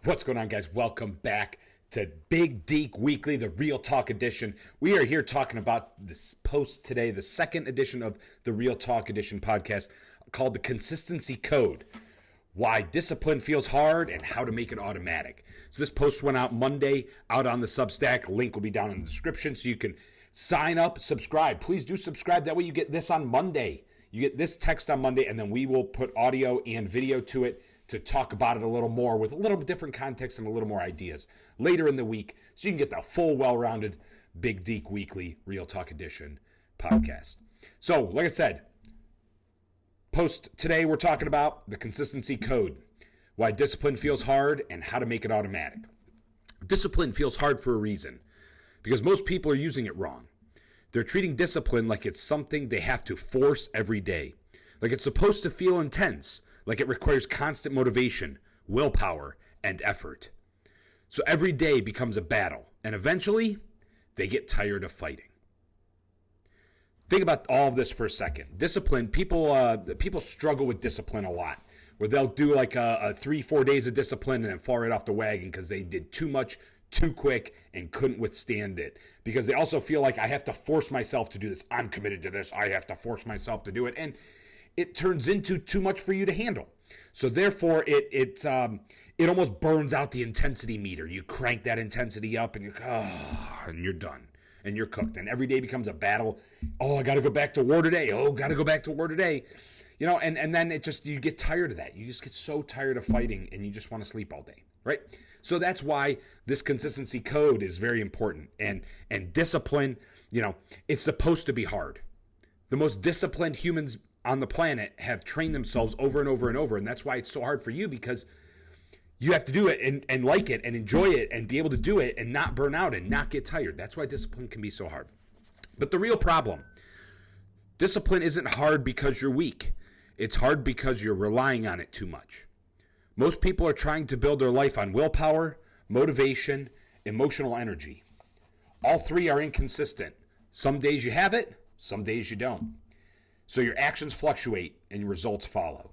What's going on, guys? Welcome back to Big Deak Weekly, the Real Talk edition. We are here talking about this post today, the second edition of the Real Talk edition podcast called The Consistency Code: Why Discipline Feels Hard and How to Make It Automatic. So this post went out Monday, out on the Substack. Link will be down in the description so you can sign up, subscribe. Please do subscribe. That way you get this on Monday. You get this text on Monday, and then we will put audio and video to it to talk about it a little more with a little bit different context and a little more ideas later in the week, so you can get the full, well-rounded Big Deak Weekly Real Talk Edition podcast. So, like I said, post today we're talking about the consistency code, why discipline feels hard and how to make it automatic. Discipline feels hard for a reason, because most people are using it wrong. They're treating discipline like it's something they have to force every day, like it's supposed to feel intense, like it requires constant motivation, willpower, and effort. So every day becomes a battle, and eventually, they get tired of fighting. Think about all of this for a second. Discipline, people struggle with discipline a lot, where they'll do like a 3-4 days of discipline and then fall right off the wagon because they did too much, too quick, and couldn't withstand it. Because they also feel like, I have to force myself to do this. I'm committed to this. I have to force myself to do it. And it turns into too much for you to handle. So therefore, it almost burns out the intensity meter. You crank that intensity up, and you're done, and you're cooked. And every day becomes a battle. Oh, I got to go back to war today. Oh, got to go back to war today. You know, and then you get tired of that. You just get so tired of fighting, and you just want to sleep all day, right? So that's why this consistency code is very important. And discipline, it's supposed to be hard. The most disciplined humans on the planet have trained themselves over and over and over. And that's why it's so hard for you, because you have to do it and like it and enjoy it and be able to do it and not burn out and not get tired. That's why discipline can be so hard. But the real problem, discipline isn't hard because you're weak. It's hard because you're relying on it too much. Most people are trying to build their life on willpower, motivation, emotional energy. All three are inconsistent. Some days you have it, some days you don't. So your actions fluctuate and your results follow.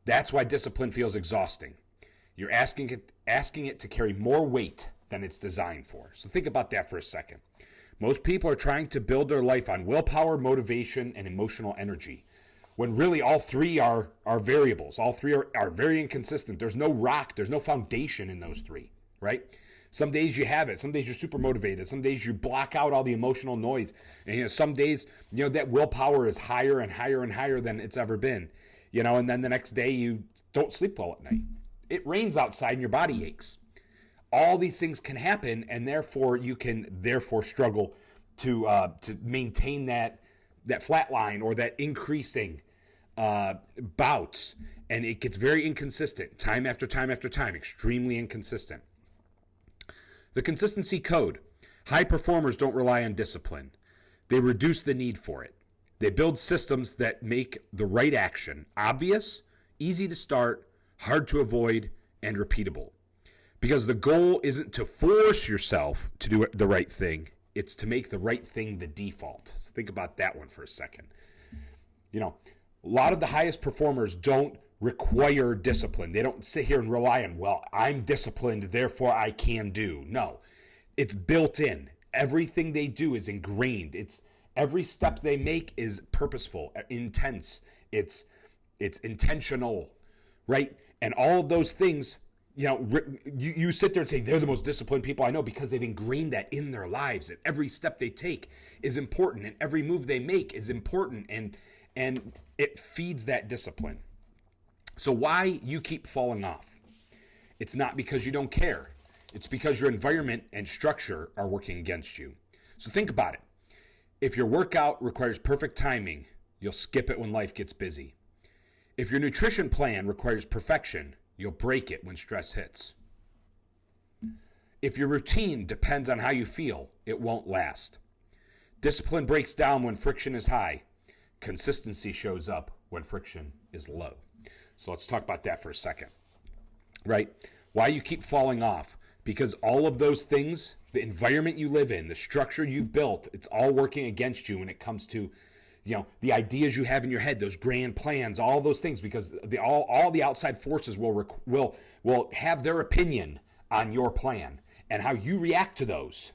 That's why discipline feels exhausting. You're asking it to carry more weight than it's designed for. So think about that for a second. Most people are trying to build their life on willpower, motivation, and emotional energy, when really all three are variables. All three are very inconsistent. There's no rock, there's no foundation in those three, right? Some days you have it. Some days you're super motivated. Some days you block out all the emotional noise. And some days, that willpower is higher and higher and higher than it's ever been. And then the next day you don't sleep well at night. It rains outside and your body aches. All these things can happen, and therefore you can struggle to maintain that flat line or that increasing bouts. And it gets very inconsistent, time after time after time, extremely inconsistent. The consistency code. High performers don't rely on discipline. They reduce the need for it. They build systems that make the right action obvious, easy to start, hard to avoid, and repeatable. Because the goal isn't to force yourself to do the right thing. It's to make the right thing the default. So think about that one for a second. A lot of the highest performers don't require discipline. They don't sit here and rely on, well, I'm disciplined, therefore I can do. No, it's built in. Everything they do is ingrained. Every step they make is purposeful, intense. It's intentional, right? And all of those things, you sit there and say they're the most disciplined people I know, because they've ingrained that in their lives. And every step they take is important, and every move they make is important, and it feeds that discipline. So why you keep falling off? It's not because you don't care. It's because your environment and structure are working against you. So think about it. If your workout requires perfect timing, you'll skip it when life gets busy. If your nutrition plan requires perfection, you'll break it when stress hits. If your routine depends on how you feel, it won't last. Discipline breaks down when friction is high. Consistency shows up when friction is low. So let's talk about that for a second, right? Why you keep falling off? Because all of those things, the environment you live in, the structure you've built, it's all working against you when it comes to the ideas you have in your head, those grand plans, all those things, because all the outside forces will have their opinion on your plan, and how you react to those.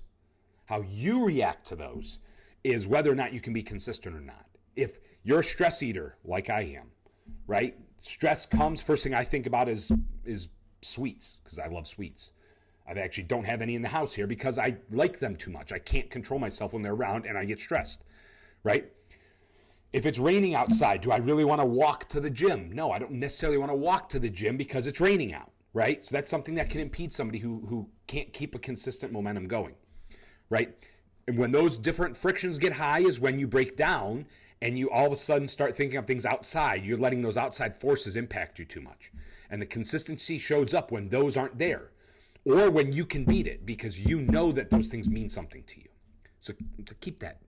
How you react to those is whether or not you can be consistent or not. If you're a stress eater like I am, right? Stress comes, first thing I think about is sweets, because I love sweets. I actually don't have any in the house here because I like them too much. I can't control myself when they're around and I get stressed, right? If it's raining outside, do I really want to walk to the gym? No, I don't necessarily want to walk to the gym because it's raining out, right? So that's something that can impede somebody who can't keep a consistent momentum going, right? And when those different frictions get high is when you break down and you all of a sudden start thinking of things outside. You're letting those outside forces impact you too much. And the consistency shows up when those aren't there, or when you can beat it because you know that those things mean something to you. So to keep that.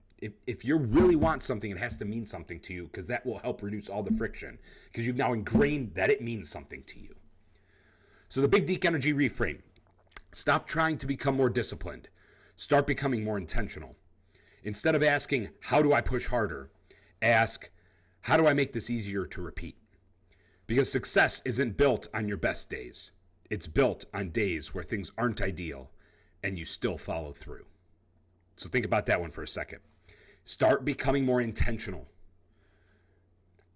If you really want something, it has to mean something to you, because that will help reduce all the friction, because you've now ingrained that it means something to you. So the Big Deak Energy reframe. Stop trying to become more disciplined. Start becoming more intentional. Instead of asking, how do I push harder? Ask, how do I make this easier to repeat? Because success isn't built on your best days. It's built on days where things aren't ideal and you still follow through. So think about that one for a second. Start becoming more intentional.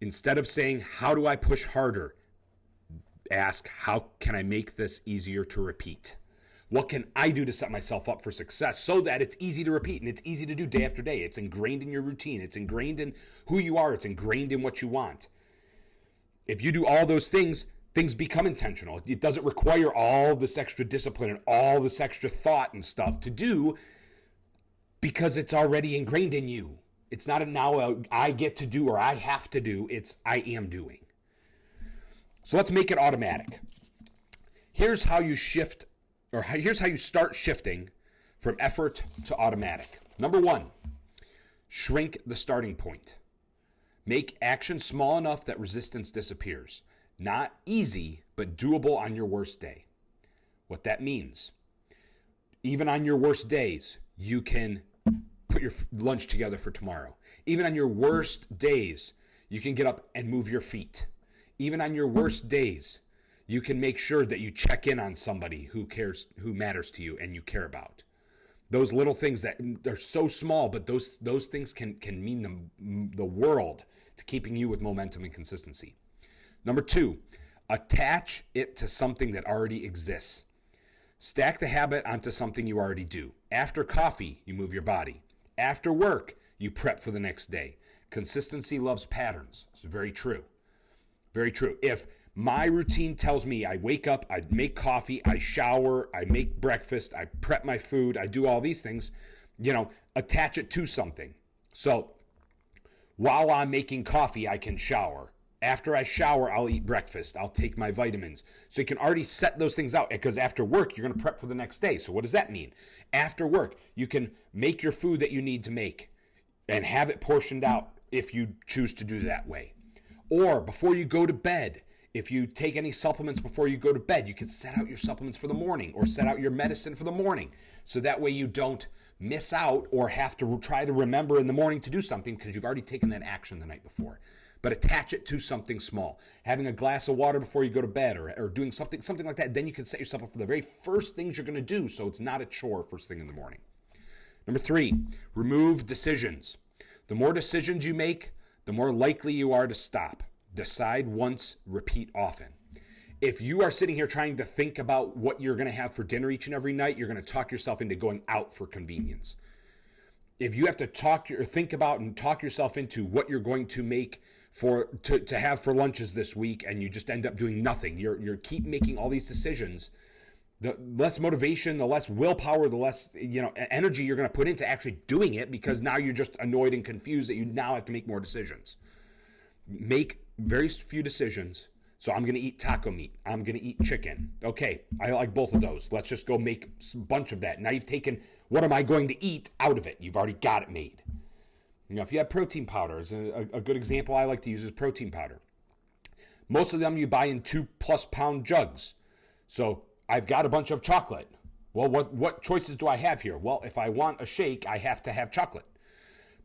Instead of saying, how do I push harder? Ask, how can I make this easier to repeat? What can I do to set myself up for success so that it's easy to repeat and it's easy to do day after day? It's ingrained in your routine. It's ingrained in who you are. It's ingrained in what you want. If you do all those things, things become intentional. It doesn't require all this extra discipline and all this extra thought and stuff to do, because it's already ingrained in you. It's not I get to do or I have to do. It's I am doing. So let's make it automatic. Here's how you shift, or here's how you start shifting from effort to automatic. Number 1, shrink the starting point. Make action small enough that resistance disappears. Not easy, but doable on your worst day. What that means, even on your worst days, you can put your lunch together for tomorrow. Even on your worst days, you can get up and move your feet. Even on your worst days, you can make sure that you check in on somebody who matters to you and you care about. Those little things that are so small, but those things can mean the world to keeping you with momentum and consistency. Number 2, attach it to something that already exists. Stack the habit onto something you already do. After coffee, you move your body. After work, you prep for the next day. Consistency loves patterns. It's very true. Very true. If my routine tells me I wake up, I make coffee, I shower, I make breakfast, I prep my food, I do all these things, attach it to something. So while I'm making coffee, I can shower. After I shower, I'll eat breakfast. I'll take my vitamins. So you can already set those things out, because after work, you're going to prep for the next day. So what does that mean? After work, you can make your food that you need to make and have it portioned out if you choose to do that way. Or before you go to bed, if you take any supplements before you go to bed, you can set out your supplements for the morning or set out your medicine for the morning. So that way you don't miss out or have to try to remember in the morning to do something because you've already taken that action the night before. But attach it to something small. Having a glass of water before you go to bed or doing something like that, then you can set yourself up for the very first things you're going to do, so it's not a chore first thing in the morning. Number 3, remove decisions. The more decisions you make, the more likely you are to stop. Decide once, repeat often. If you are sitting here trying to think about what you're going to have for dinner each and every night, you're going to talk yourself into going out for convenience. If you have to think about and talk yourself into what you're going to make to have for lunches this week, and you just end up doing nothing, you're keep making all these decisions, the less motivation, the less willpower, the less energy you're going to put into actually doing it, because now you're just annoyed and confused that you now have to make more decisions. Make very few decisions. So I'm going to eat taco meat. I'm going to eat chicken. Okay, I like both of those. Let's just go make a bunch of that. Now you've taken what am I going to eat out of it. You've already got it made. If you have protein powder, a good example I like to use is protein powder. Most of them you buy in 2+ pound jugs. So I've got a bunch of chocolate. Well, what choices do I have here? Well, if I want a shake, I have to have chocolate.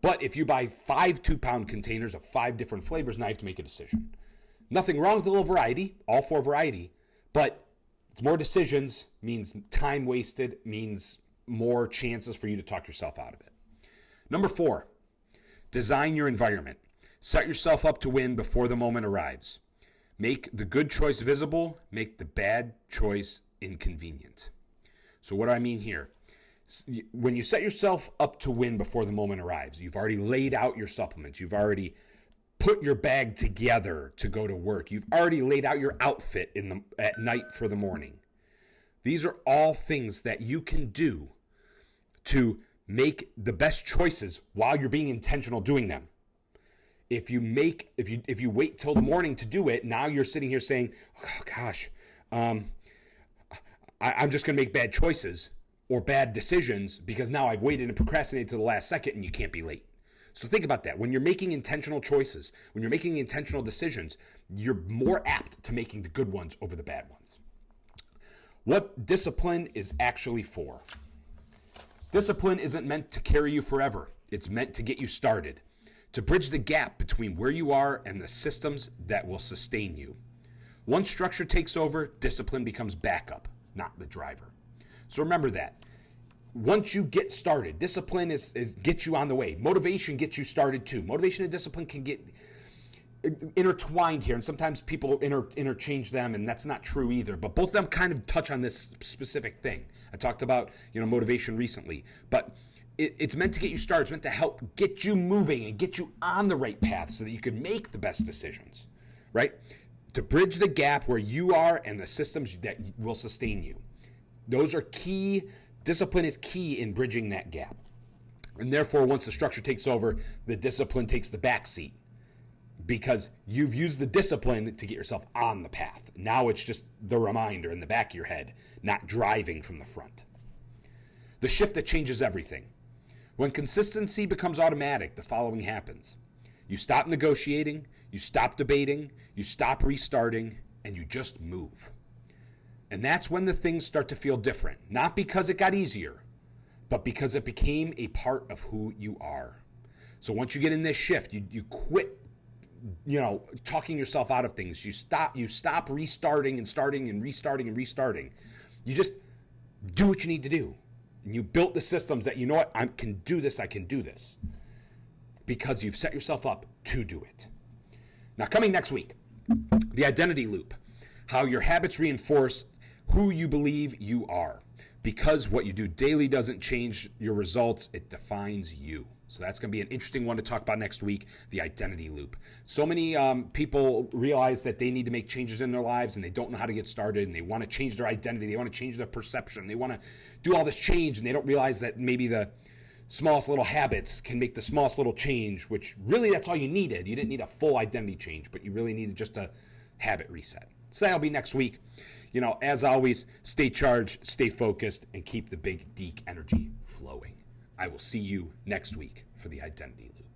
But if you buy 5 2-pound containers of 5 different flavors, now you have to make a decision. Nothing wrong with a little variety, all for variety, but it's more decisions, means time wasted, means more chances for you to talk yourself out of it. Number 4, design your environment. Set yourself up to win before the moment arrives. Make the good choice visible, make the bad choice inconvenient. So what do I mean here? When you set yourself up to win before the moment arrives, you've already laid out your supplements, you've already put your bag together to go to work, you've already laid out your outfit at night for the morning. These are all things that you can do to make the best choices while you're being intentional doing them. If you wait till the morning to do it, now you're sitting here saying, oh gosh, I'm just going to make bad choices or bad decisions because now I've waited and procrastinated to the last second, and you can't be late. So think about that. When you're making intentional choices, when you're making intentional decisions, you're more apt to making the good ones over the bad ones. What discipline is actually for? Discipline isn't meant to carry you forever. It's meant to get you started, to bridge the gap between where you are and the systems that will sustain you. Once structure takes over, discipline becomes backup, not the driver. So remember that. Once you get started, discipline is gets you on the way. Motivation gets you started too. Motivation and discipline can get intertwined here, and sometimes people interchange them, and that's not true either. But both of them kind of touch on this specific thing. I talked about motivation recently, but it's meant to get you started. It's meant to help get you moving and get you on the right path so that you can make the best decisions, right? To bridge the gap where you are and the systems that will sustain you. Those are key. Discipline is key in bridging that gap. And therefore, once the structure takes over, the discipline takes the back seat because you've used the discipline to get yourself on the path. Now it's just the reminder in the back of your head, not driving from the front. The shift that changes everything. When consistency becomes automatic, the following happens. You stop negotiating, you stop debating, you stop restarting, and you just move. And that's when the things start to feel different. Not because it got easier, but because it became a part of who you are. So once you get in this shift, you quit, talking yourself out of things. You stop restarting and starting and restarting and restarting. You just do what you need to do. And you built the systems that, I can do this, I can do this. Because you've set yourself up to do it. Now, coming next week, the identity loop. How your habits reinforce who you believe you are. Because what you do daily doesn't change your results, it defines you. So that's going to be an interesting one to talk about next week, the identity loop. So many people realize that they need to make changes in their lives and they don't know how to get started, and they want to change their identity, they want to change their perception, they want to do all this change, and they don't realize that maybe the smallest little habits can make the smallest little change, which really that's all you needed. You didn't need a full identity change, but you really needed just a habit reset. So that'll be next week. As always, stay charged, stay focused, and keep the Big Deak energy flowing. I will see you next week for the Identity Loop.